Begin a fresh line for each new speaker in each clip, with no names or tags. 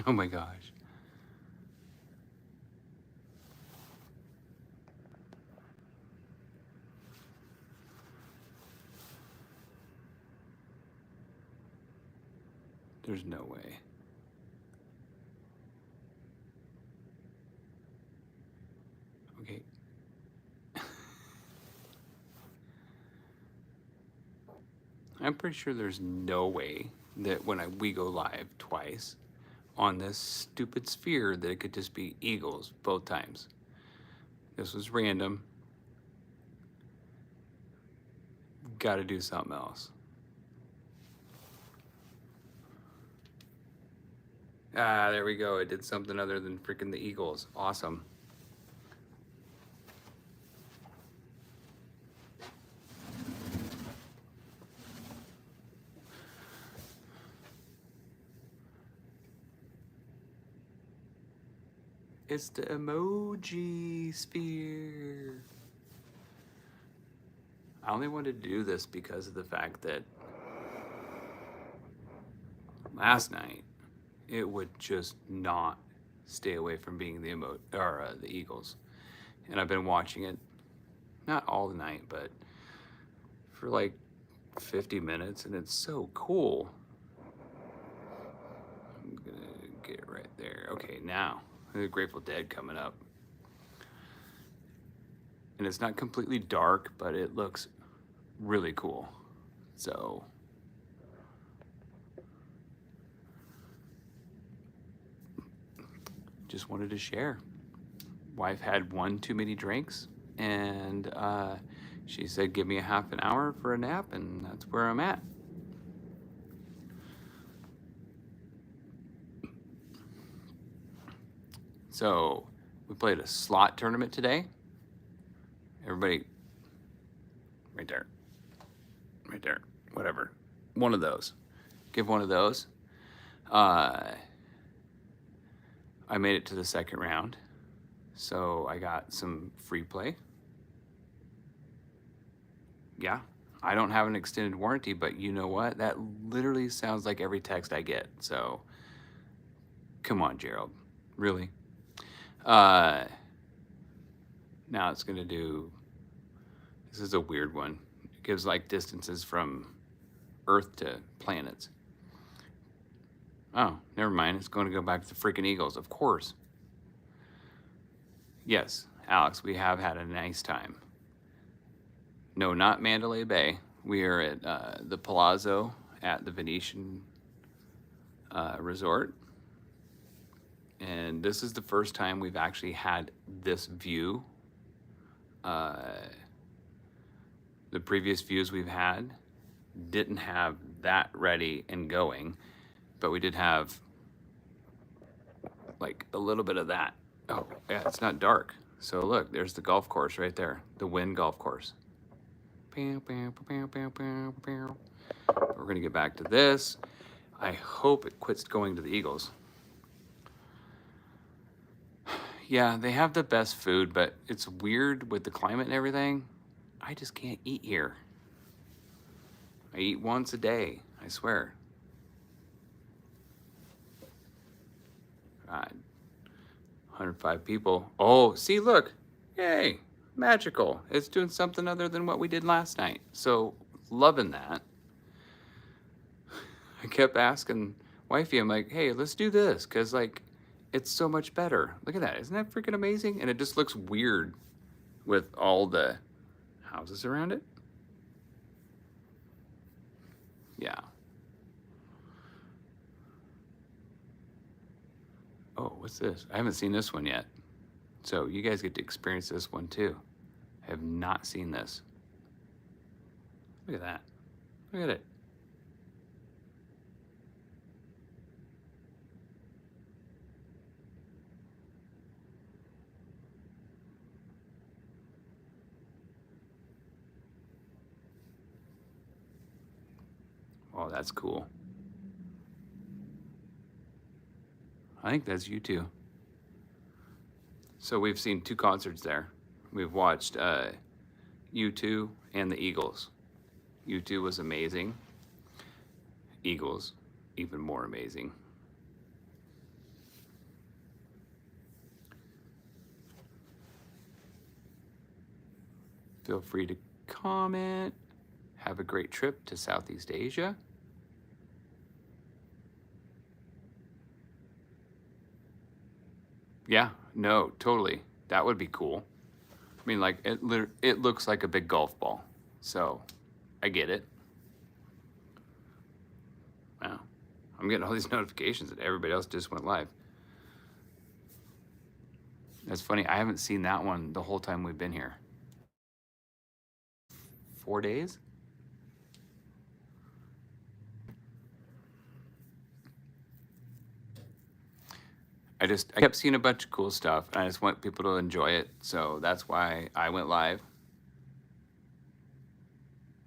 Oh my gosh. There's no way. Okay. I'm pretty sure there's no way that when we go live twice on this stupid sphere that it could just be eagles both times. This was random. Got to do something else. Ah, there we go. It did something other than freaking the eagles. Awesome. It's the emoji sphere. I only wanted to do this because of the fact that last night it would just not stay away from being the the Eagles, and I've been watching it not all the night, but for like 50 minutes, and it's so cool. I'm gonna get it right there. Okay, now the Grateful Dead coming up, and it's not completely dark, but it looks really cool. So just wanted to share. Wife had one too many drinks, and she said, give me a half an hour for a nap, and that's where I'm at. So we played a slot tournament today. Everybody, right there, whatever. One of those. Give one of those. I made it to the second round, so I got some free play. Yeah, I don't have an extended warranty, but you know what? That literally sounds like every text I get. So come on, Gerald. Really? Now it's going to do, this is a weird one. It gives like distances from Earth to planets. Oh, never mind. It's going to go back to the freaking Eagles, of course. Yes, Alex, we have had a nice time. No, not Mandalay Bay. We are at the Palazzo at the Venetian Resort. And this is the first time we've actually had this view. The previous views we've had didn't have that ready and going, but we did have like a little bit of that. Oh, yeah, it's not dark. So look, there's the golf course right there, the Wynn Golf Course. We're gonna get back to this. I hope it quits going to the Eagles. Yeah, they have the best food, but it's weird with the climate and everything. I just can't eat here. I eat once a day, I swear. God, 105 people. Oh, see, look. Yay, magical. It's doing something other than what we did last night. So, loving that. I kept asking wifey, I'm like, hey, let's do this, because, like, it's so much better. Look at that. Isn't that freaking amazing? And it just looks weird with all the houses around it. Yeah. Oh, what's this? I haven't seen this one yet. So you guys get to experience this one too. I have not seen this. Look at that. Look at it. Oh, that's cool. I think that's you too. So we've seen two concerts there. We've watched U2 and the Eagles. U2 was amazing. Eagles, even more amazing. Feel free to comment. Have a great trip to Southeast Asia. Yeah, no, totally. That would be cool. I mean, like, it looks like a big golf ball. So, I get it. Wow. I'm getting all these notifications that everybody else just went live. That's funny. I haven't seen that one the whole time we've been here. 4 days? I kept seeing a bunch of cool stuff, and I just want people to enjoy it. So that's why I went live.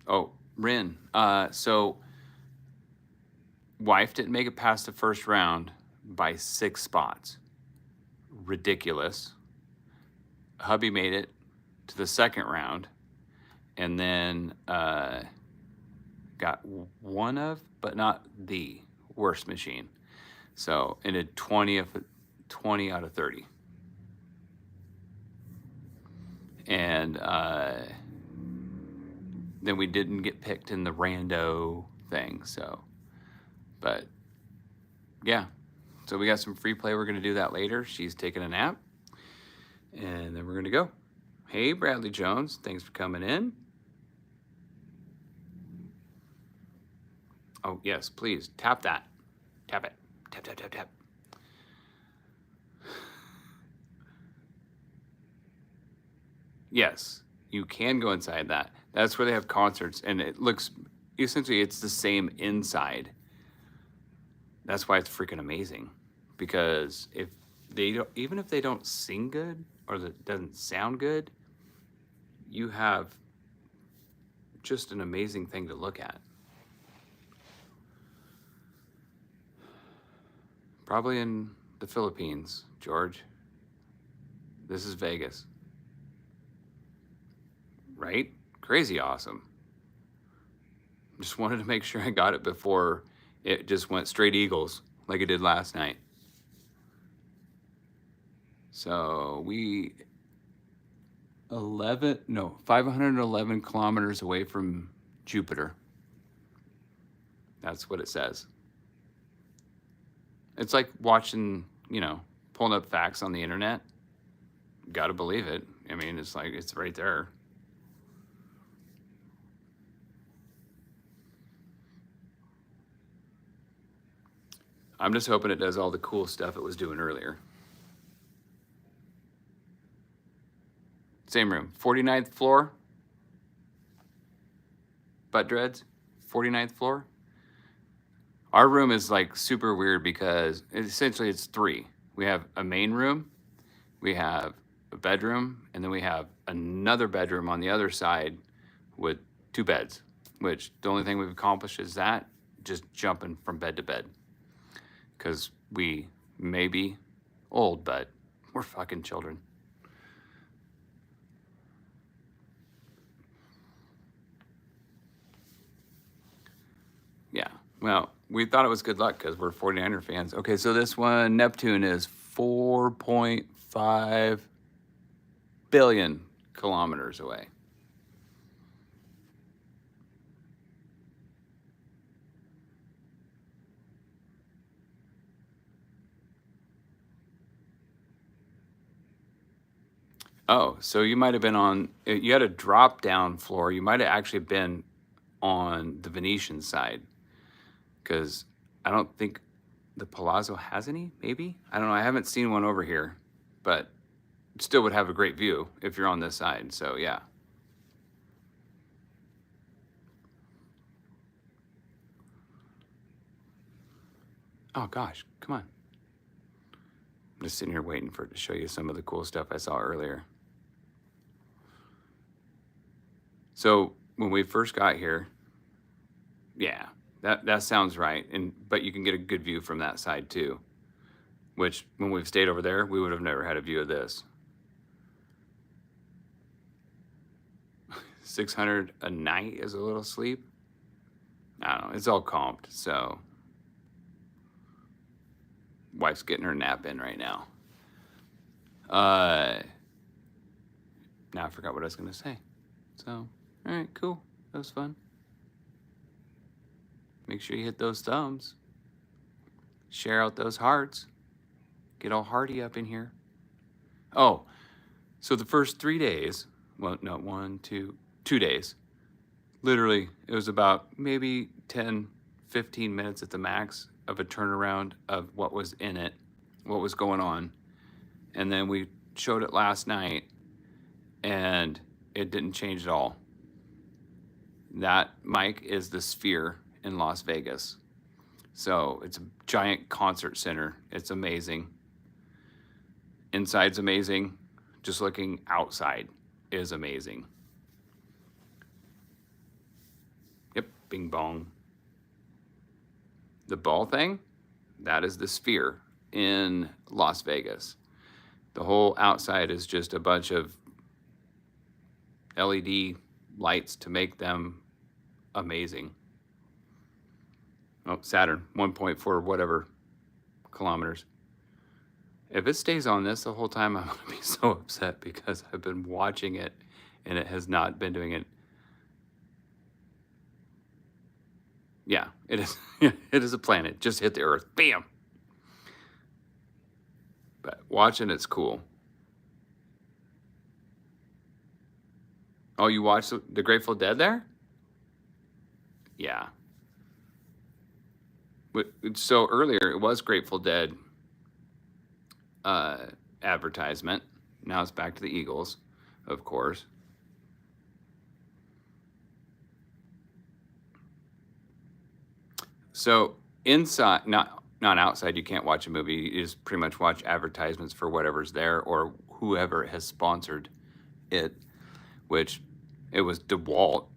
Oh, Rin. So wife didn't make it past the first round by 6 spots. Ridiculous. Hubby made it to the second round, and then got one of, but not the worst machine. So it did 20 out of 30. And then we didn't get picked in the rando thing. So, but yeah. So we got some free play. We're going to do that later. She's taking a nap. And then we're going to go. Hey, Bradley Jones. Thanks for coming in. Oh, yes, please. Tap that. Tap it. Tap, tap, tap, tap. Yes, you can go inside that. That's where they have concerts, and it looks, essentially, it's the same inside. That's why it's freaking amazing. Because if they don't, even if they don't sing good or it doesn't sound good, you have just an amazing thing to look at. Probably in the Philippines, George. This is Vegas. Right? Crazy awesome. Just wanted to make sure I got it before it just went straight Eagles like it did last night. So we 511 kilometers away from Jupiter. That's what it says. It's like watching, pulling up facts on the internet. Gotta believe it. I mean, it's like, it's right there. I'm just hoping it does all the cool stuff it was doing earlier. Same room, 49th floor. Butt dreads, 49th floor. Our room is like super weird because essentially it's 3. We have a main room, we have a bedroom, and then we have another bedroom on the other side with 2 beds, which the only thing we've accomplished is that, just jumping from bed to bed. Because we may be old, but we're fucking children. Yeah, well, we thought it was good luck because we're 49er fans. Okay, so this one, Neptune, is 4.5 billion kilometers away. Oh, so you might have been you had a drop down floor. You might have actually been on the Venetian side, because I don't think the Palazzo has any, maybe? I don't know. I haven't seen one over here, but still would have a great view if you're on this side. So, yeah. Oh, gosh. Come on. I'm just sitting here waiting for it to show you some of the cool stuff I saw earlier. So, when we first got here, yeah, that sounds right. But you can get a good view from that side too, which when we've stayed over there, we would have never had a view of this. 600 a night is a little sleep. I don't know. It's all comped, so wife's getting her nap in right now. Now I forgot what I was going to say. So, all right, cool. That was fun. Make sure you hit those thumbs. Share out those hearts. Get all hearty up in here. Oh, so the first 3 days, well, no, 2 days, literally, it was about maybe 10, 15 minutes at the max of a turnaround of what was in it, what was going on. And then we showed it last night, and it didn't change at all. That mic is the Sphere in Las Vegas. So it's a giant concert center. It's amazing. Inside's amazing. Just looking outside is amazing. Yep, bing bong. The ball thing, that is the Sphere in Las Vegas. The whole outside is just a bunch of LED lights to make them amazing. Oh, Saturn, 1.4 whatever kilometers. If it stays on this the whole time, I'm going to be so upset because I've been watching it and it has not been doing it. Yeah, it is. It is a planet. Just hit the Earth. Bam! But watching it's cool. Oh, you watched the Grateful Dead there? Yeah. So earlier it was Grateful Dead advertisement. Now it's back to the Eagles, of course. So inside, not outside, you can't watch a movie. You just pretty much watch advertisements for whatever's there or whoever has sponsored it, which it was DeWalt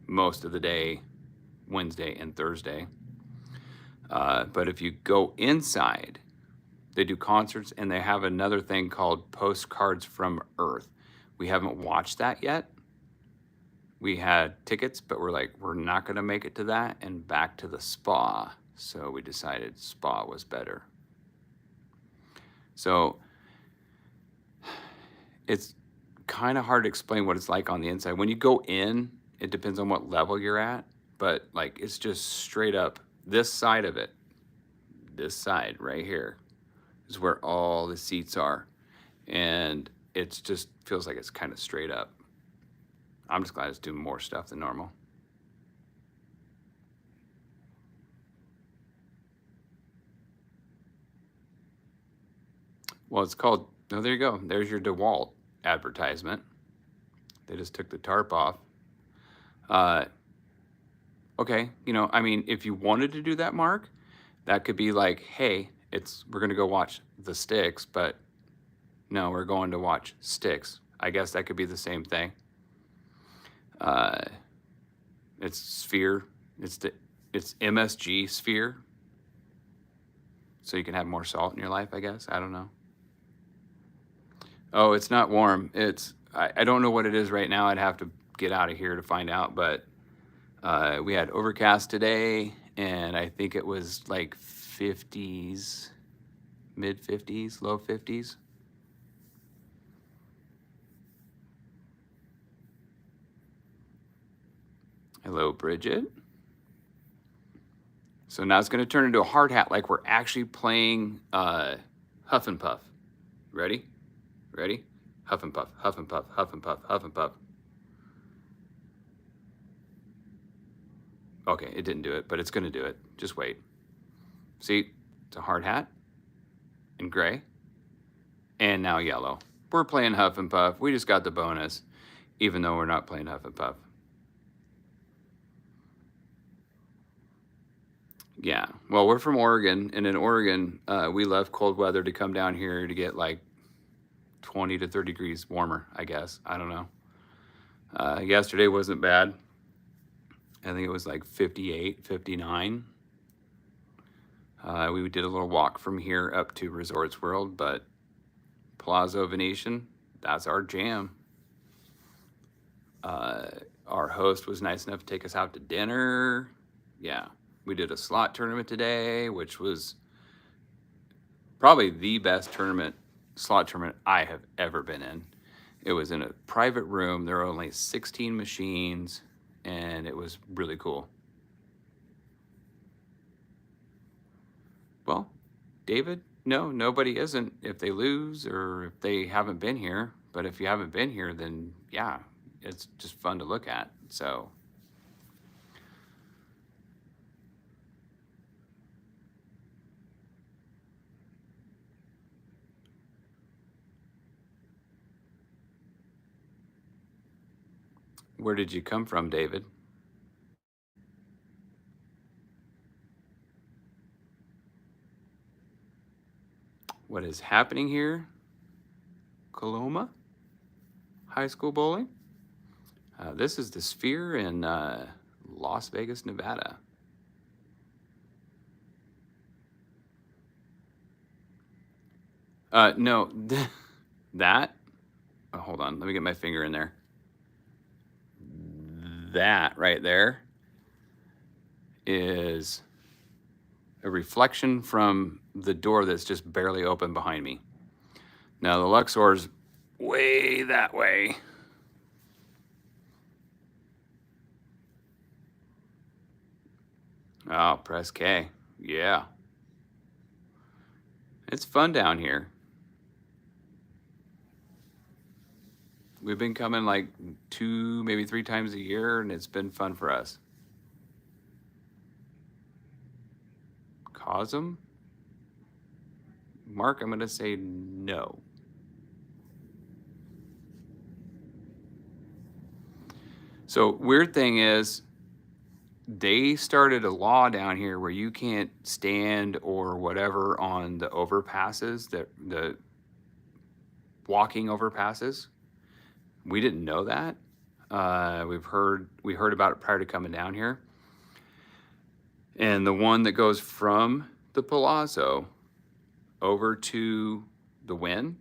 most of the day, Wednesday and Thursday. But if you go inside, they do concerts and they have another thing called Postcards from Earth. We haven't watched that yet. We had tickets, but we're like, we're not going to make it to that and back to the spa. So we decided spa was better. So it's kind of hard to explain what it's like on the inside. When you go in, it depends on what level you're at, but like it's just straight up this side of it. This side right here is where all the seats are. And it just feels like it's kind of straight up. I'm just glad it's doing more stuff than normal. Well, it's called, oh, there you go. There's your DeWalt advertisement. They just took the tarp off. Okay, you know, I mean, if you wanted to do that, Mark, that could be like, hey, we're going to go watch The Sticks, but no, we're going to watch Sticks. I guess that could be the same thing. It's Sphere. It's MSG Sphere. So you can have more salt in your life, I guess. I don't know. Oh, it's not warm. I don't know what it is right now. I'd have to get out of here to find out, but we had overcast today, and I think it was like 50s, mid 50s, low 50s. Hello, Bridget. So now it's going to turn into a hard hat like we're actually playing Huff and Puff. Ready? Ready? Huff and Puff, Huff and Puff, Huff and Puff, Huff and Puff. Okay, it didn't do it, but it's going to do it. Just wait. See, it's a hard hat in gray and now yellow. We're playing Huff and Puff. We just got the bonus, even though we're not playing Huff and Puff. Yeah, well, we're from Oregon, and in Oregon, we left cold weather to come down here to get like 20 to 30 degrees warmer, I guess. I don't know. Yesterday wasn't bad. I think it was like 58, 59. We did a little walk from here up to Resorts World, but Palazzo Venetian, that's our jam. Our host was nice enough to take us out to dinner. Yeah, we did a slot tournament today, which was probably the best slot tournament I have ever been in. It was in a private room. There were only 16 machines, and it was really cool. Well, David, no, nobody isn't if they lose or if they haven't been here. But if you haven't been here, then yeah, it's just fun to look at. So, where did you come from, David? What is happening here? Coloma High School Bowling. This is the Sphere in Las Vegas, Nevada. No, that. Oh, hold on, let me get my finger in there. That right there is a reflection from the door that's just barely open behind me. Now the Luxor's way that way. Oh, press K. Yeah. It's fun down here. We've been coming like 2, maybe 3 times a year, and it's been fun for us. Cosm? Mark, I'm going to say no. So, weird thing is, they started a law down here where you can't stand or whatever on the overpasses, the walking overpasses. We didn't know that. We heard about it prior to coming down here. And the one that goes from the Palazzo over to the Wynn,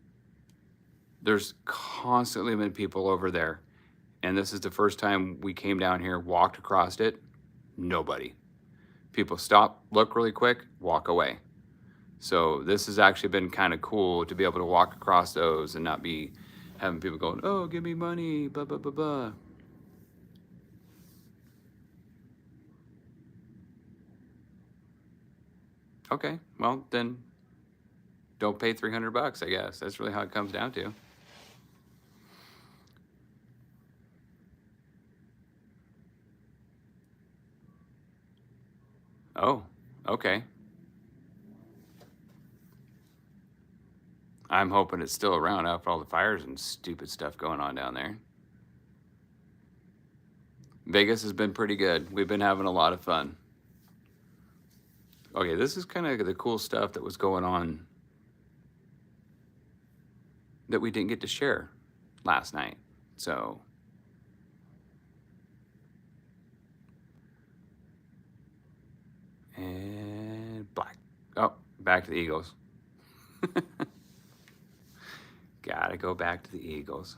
there's constantly been people over there. And this is the first time we came down here, walked across it, nobody. People stop, look really quick, walk away. So this has actually been kind of cool to be able to walk across those and not be having people going, oh, give me money, blah, blah, blah, blah. Okay, well, then don't pay $300, I guess. That's really how it comes down to. Oh, okay. I'm hoping it's still around after all the fires and stupid stuff going on down there. Vegas has been pretty good. We've been having a lot of fun. Okay, this is kind of the cool stuff that was going on that we didn't get to share last night. So, and black. Oh, back to the Eagles. Gotta go back to the Eagles.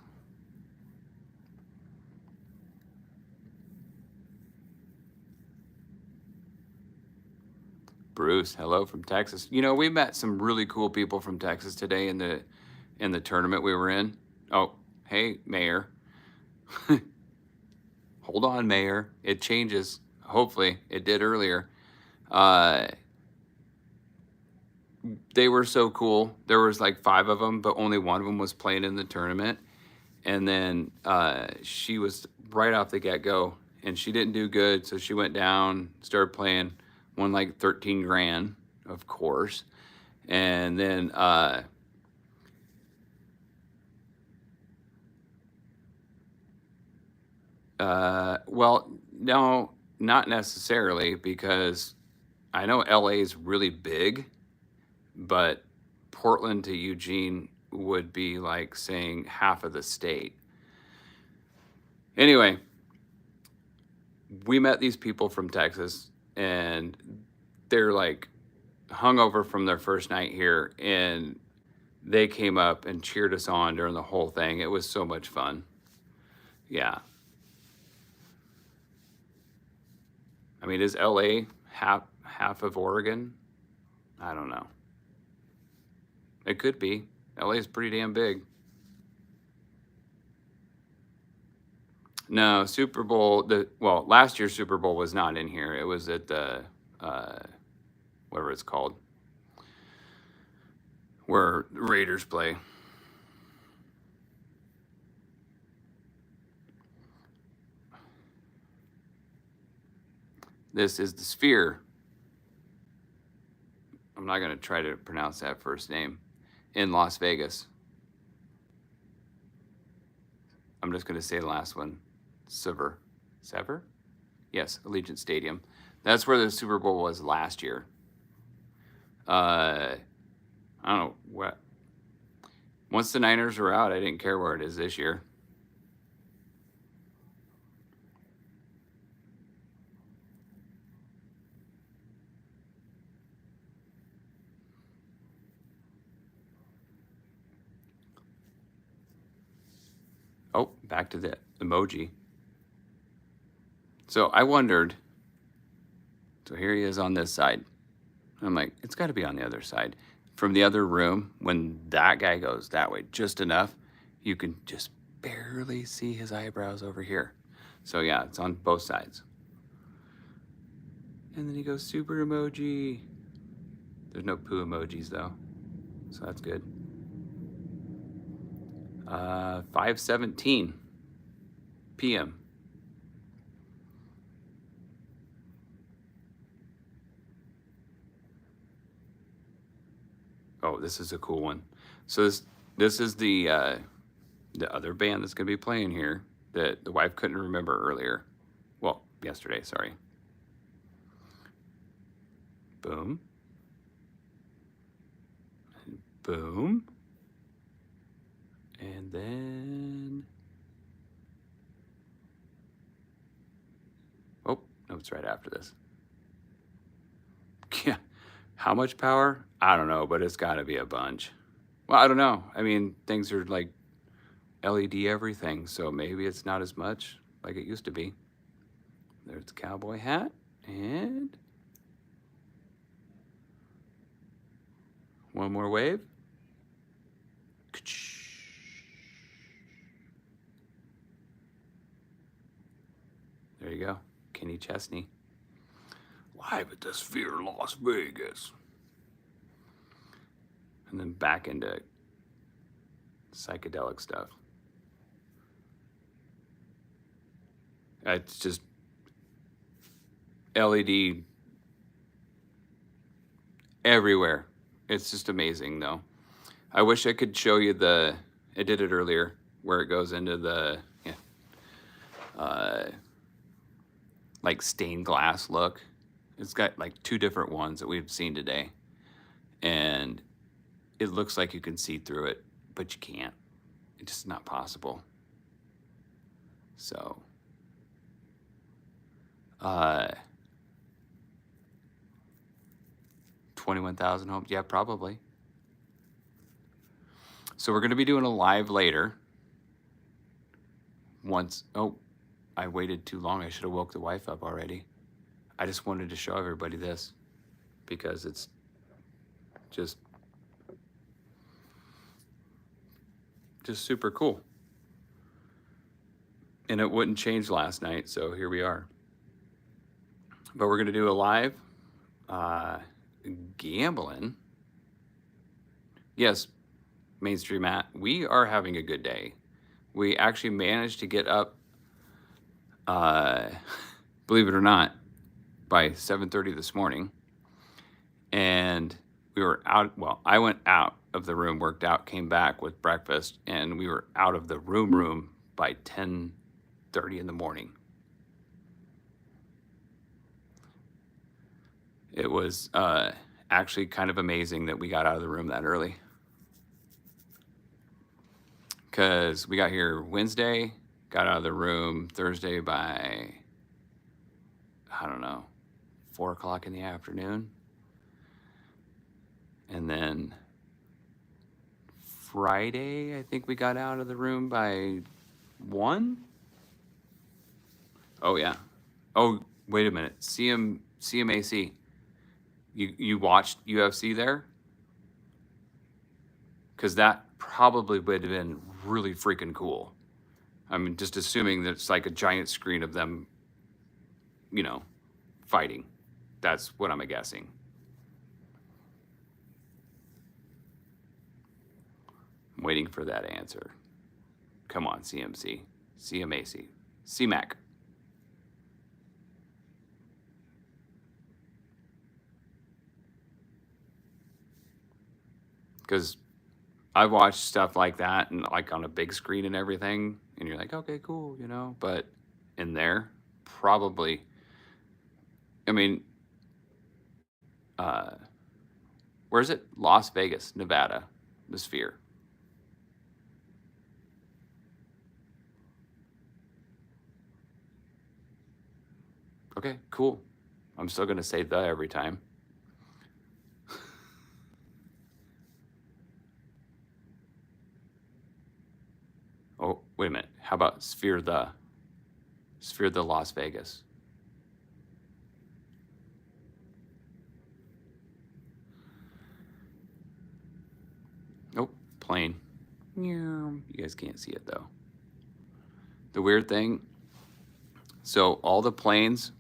Bruce, hello from Texas. You know, we met some really cool people from Texas today in the tournament we were in. Oh, hey, Mayor. Hold on, Mayor. It changes. Hopefully, it did earlier. They were so cool. There was like 5 of them, but only one of them was playing in the tournament. And then she was right off the get-go, and she didn't do good, so she went down, started playing, won like 13 grand, of course. And then well, no, not necessarily, because I know LA is really big, but Portland to Eugene would be like saying half of the state. Anyway, we met these people from Texas, and they're like hungover from their first night here, and they came up and cheered us on during the whole thing. It was so much fun. Yeah. I mean, is LA half of Oregon? I don't know. It could be. LA is pretty damn big. No, Super Bowl, last year's Super Bowl was not in here. It was at the, whatever it's called, where the Raiders play. This is the Sphere. I'm not going to try to pronounce that first name. In Las Vegas. I'm just going to say the last one. Sever? Yes, Allegiant Stadium. That's where the Super Bowl was last year. I don't know what. Once the Niners were out, I didn't care where it is this year. Oh, back to the emoji. So I wondered. So here he is on this side. I'm like, it's got to be on the other side. From the other room, when that guy goes that way, just enough, you can just barely see his eyebrows over here. So yeah, it's on both sides. And then he goes super emoji. There's no poo emojis though, so that's good. 5:17 p.m. Oh, this is a cool one. So this is the other band that's gonna be playing here that the wife couldn't remember earlier. Well, yesterday, sorry. Boom. And boom. And then, oh, no, it's right after this. Yeah. How much power? I don't know, but it's got to be a bunch. Well, I don't know. I mean, things are like LED everything, so maybe it's not as much like it used to be. There's the cowboy hat, and one more wave. There you go, Kenny Chesney. Live at the Sphere, Las Vegas. And then back into psychedelic stuff. It's just LED everywhere. It's just amazing, though. I wish I could show you I did it earlier, where it goes into the, like stained glass look. It's got like 2 different ones that we've seen today. And it looks like you can see through it, but you can't. It's just not possible. So, 21,000 homes? Yeah, probably. So we're going to be doing a live later. Oh, I waited too long. I should have woke the wife up already. I just wanted to show everybody this because it's just super cool. And it wouldn't change last night, so here we are. But we're going to do a live gambling. Yes, Mainstream Matt, we are having a good day. We actually managed to get up, believe it or not, by 7:30 this morning. And we were out, I went out of the room, worked out, came back with breakfast, and we were out of the room by 10:30 in the morning. It was actually kind of amazing that we got out of the room that early. Because we got here Wednesday, got out of the room Thursday by, I don't know, 4 o'clock in the afternoon. And then Friday, I think we got out of the room by 1. Oh, yeah. Oh, wait a minute. CMAC. You watched UFC there? Because that probably would have been really freaking cool. I mean, just assuming that it's like a giant screen of them, you know, fighting. That's what I'm guessing. I'm waiting for that answer. Come on, CMC, CMAC, CMAC. Because I've watched stuff like that and like on a big screen and everything, and you're like, okay, cool, you know. But in there, probably. I mean, uh, where is it? Las Vegas, Nevada, the Sphere. Okay, cool. I'm still gonna say the every time. Oh, wait a minute. How about Sphere the Las Vegas? Nope, plane. You guys can't see it though. The weird thing, so all the planes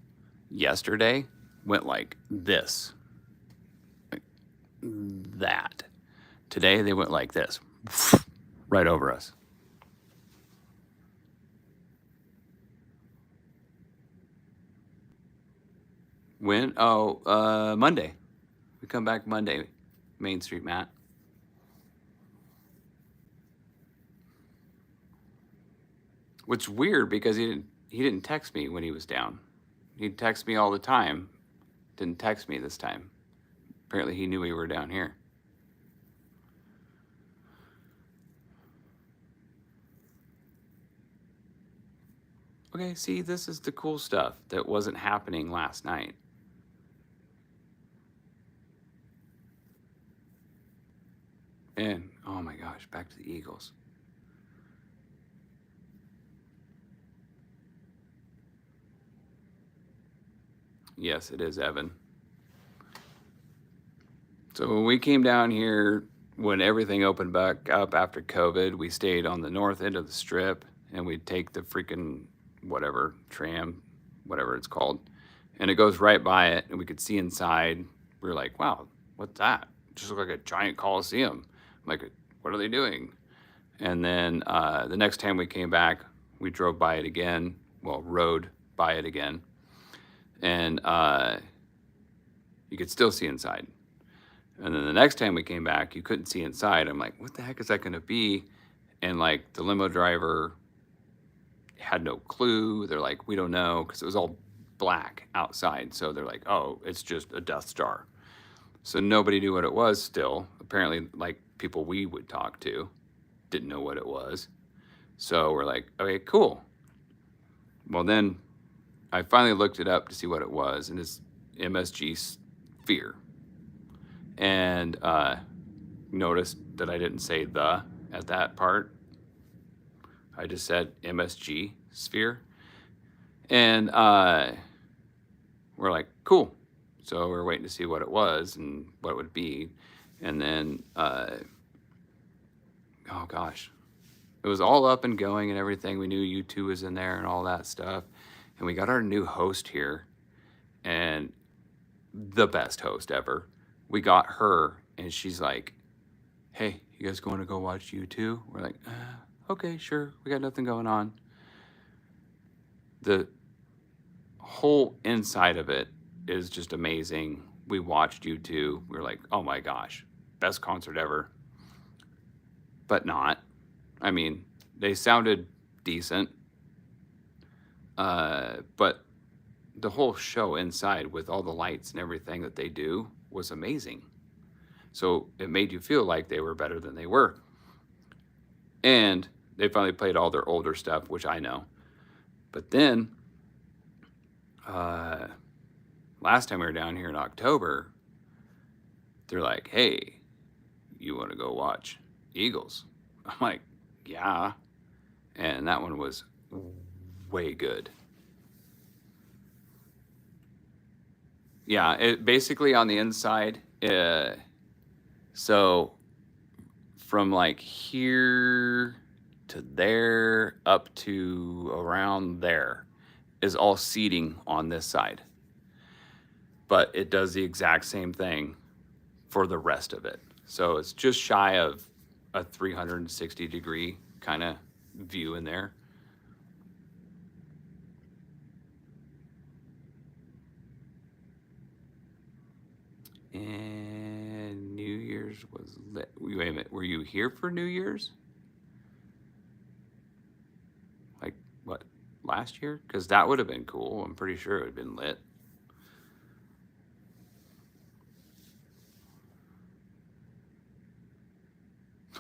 yesterday went like this, like that. Today they went like this, right over us. When? Oh, Monday. We come back Monday, Main Street, Matt. Which weird because he didn't text me when he was down. He'd text me all the time. Didn't text me this time. Apparently he knew we were down here. Okay, see, this is the cool stuff that wasn't happening last night. And oh my gosh, back to the Eagles. Yes, it is Evan. So when we came down here, when everything opened back up after COVID, we stayed on the north end of the strip, and we'd take the freaking whatever tram, whatever it's called, and it goes right by it, and we could see inside. We were like, wow, what's that? It just looked like a giant coliseum. I'm like, what are they doing? And then the next time we came back, we drove by it again. Well, rode by it again, and you could still see inside. And then the next time we came back, you couldn't see inside. I'm like, what the heck is that going to be? And like the limo driver had no clue. They're like, we don't know, because it was all black outside. So they're like, oh, it's just a Death Star. So nobody knew what it was still. Apparently, like people we would talk to didn't know what it was. So we're like, okay, cool. Well, then I finally looked it up to see what it was, and it's MSG Sphere. And noticed that I didn't say the at that part. I just said MSG Sphere. And we're like, cool. So we're waiting to see what it was and what it would be. And then, oh gosh, it was all up and going and everything. We knew U2 was in there and all that stuff. And we got our new host here, and the best host ever. We got her, and she's like, hey, you guys going to go watch U2? We're like, okay, sure. We got nothing going on. The whole inside of it is just amazing. We watched U2. We were like, oh my gosh, best concert ever. But not. I mean, they sounded decent. But the whole show inside with all the lights and everything that they do was amazing. So it made you feel like they were better than they were. And they finally played all their older stuff, which I know. But then, last time we were down here in October, they're like, hey, you want to go watch Eagles? I'm like, yeah. And that one was way good. Yeah, it basically on the inside, so from like here to there, up to around there, is all seating on this side. But it does the exact same thing for the rest of it. So it's just shy of a 360-degree kind of view in there. And New Year's was lit. Wait a minute, were you here for New Year's? Like, what, last year? Because that would have been cool. I'm pretty sure it would have been lit.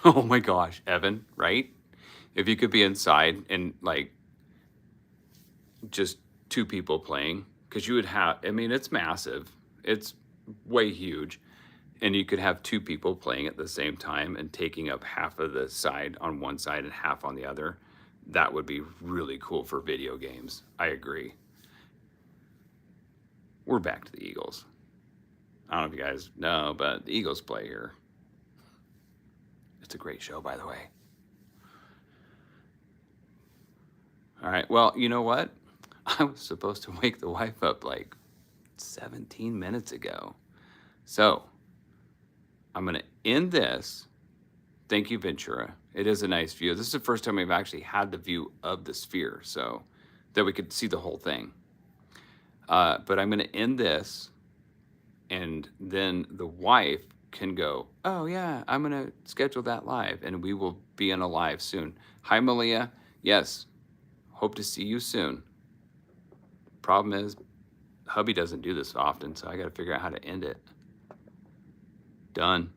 Oh my gosh, Evan, right? If you could be inside and like just two people playing, because you would have, I mean, it's massive. It's way huge. And you could have two people playing at the same time and taking up half of the side on one side and half on the other. That would be really cool for video games. I agree. We're back to the Eagles. I don't know if you guys know, but the Eagles play here. It's a great show, by the way. All right, well, you know what? I was supposed to wake the wife up like 17 minutes ago. So I'm going to end this. Thank you, Ventura. It is a nice view. This is the first time we've actually had the view of the sphere, so that we could see the whole thing. But I'm going to end this, and then the wife can go, oh, yeah, I'm going to schedule that live, and we will be in a live soon. Hi, Malia. Yes, hope to see you soon. Problem is, hubby doesn't do this often, so I got to figure out how to end it. Done.